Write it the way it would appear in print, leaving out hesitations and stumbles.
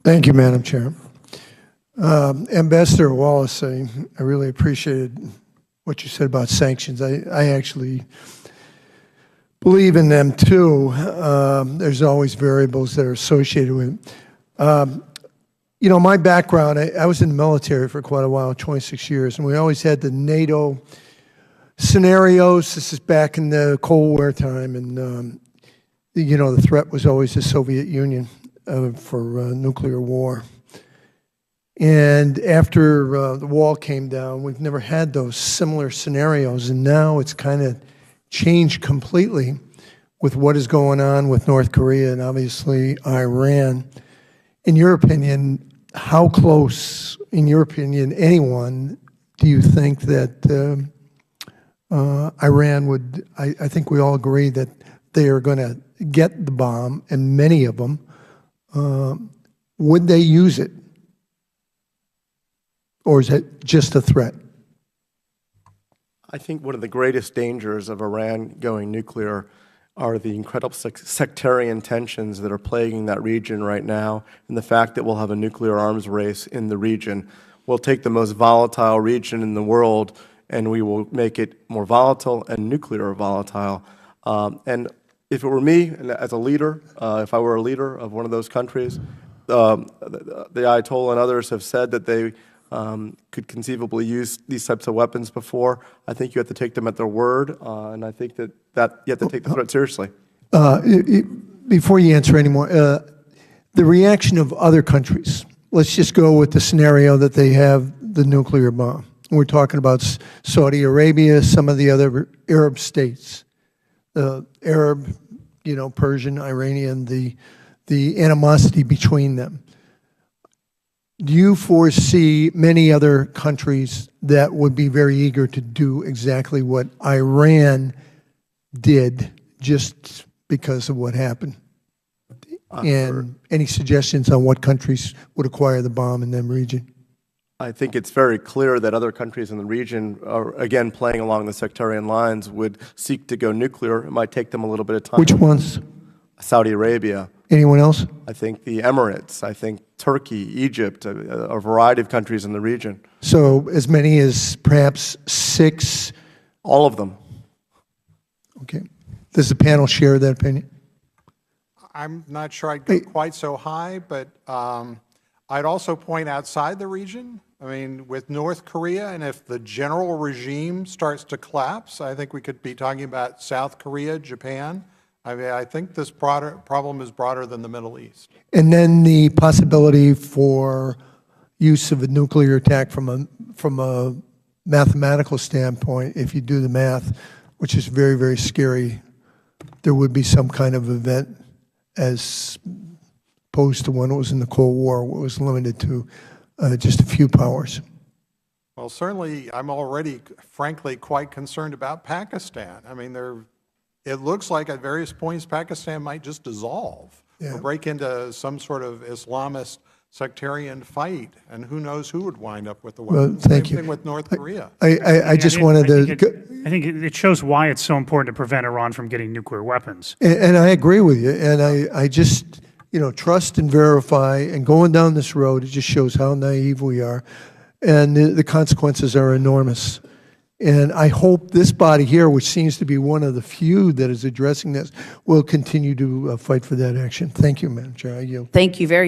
Thank you, Madam Chair. Ambassador Wallace, I really appreciated what you said about sanctions. I actually believe in them too. There's always variables that are associated with it. You know, my background, I was in the military for quite a while, 26 years, and we always had the NATO scenarios. This is back in the Cold War time, and you know, the threat was always the Soviet Union for nuclear war. And after the wall came down, we've never had those similar scenarios, and now it's kind of changed completely with what is going on with North Korea and obviously Iran. In your opinion, how close, in your opinion, anyone, do you think that Iran would, I think we all agree that they are going to get the bomb, and many of them, would they use it? Or is it just a threat? I think one of the greatest dangers of Iran going nuclear are the incredible sectarian tensions that are plaguing that region right now, and the fact that we'll have a nuclear arms race in the region. We'll take the most volatile region in the world, and we will make it more volatile and nuclear volatile. And if it were me, and as a leader, if I were a leader of one of those countries, the Ayatollah and others have said that they could conceivably use these types of weapons before. I think you have to take them at their word, and I think that you have to take the threat seriously. Before you answer anymore, the reaction of other countries, let's just go with the scenario that they have the nuclear bomb. We're talking about Saudi Arabia, some of the other Arab states, the Arab, you know, Persian, Iranian, the animosity between them. Do you foresee many other countries that would be very eager to do exactly what Iran did just because of what happened? And any suggestions on what countries would acquire the bomb in that region? I think it's very clear that other countries in the region are, again, playing along the sectarian lines, would seek to go nuclear. It might take them a little bit of time. Which ones? Saudi Arabia. Anyone else? I think the Emirates. I think Turkey, Egypt, a variety of countries in the region. So as many as perhaps 6? All of them. Okay. Does the panel share that opinion? I'm not sure I'd go quite so high, but I'd also point outside the region. I mean, with North Korea, and if the general regime starts to collapse, I think we could be talking about South Korea, Japan. I mean, I think this problem is broader than the Middle East. And then the possibility for use of a nuclear attack from a mathematical standpoint, if you do the math, which is very, very scary, there would be some kind of event as opposed to when it was in the Cold War, where it was limited to just a few powers. Well, certainly, I'm already, frankly, quite concerned about Pakistan. I mean, it looks like at various points Pakistan might just dissolve or break into some sort of Islamist sectarian fight, and who knows who would wind up with the weapons. Well, thank Same you. thing with North Korea. I just wanted to... I think it shows why it's so important to prevent Iran from getting nuclear weapons. And I agree with you, and I just, you know, trust and verify, and going down this road, it just shows how naive we are, and the consequences are enormous. And I hope this body here, which seems to be one of the few that is addressing this, will continue to fight for that action. Thank you, Madam Chair. I yield. Thank you very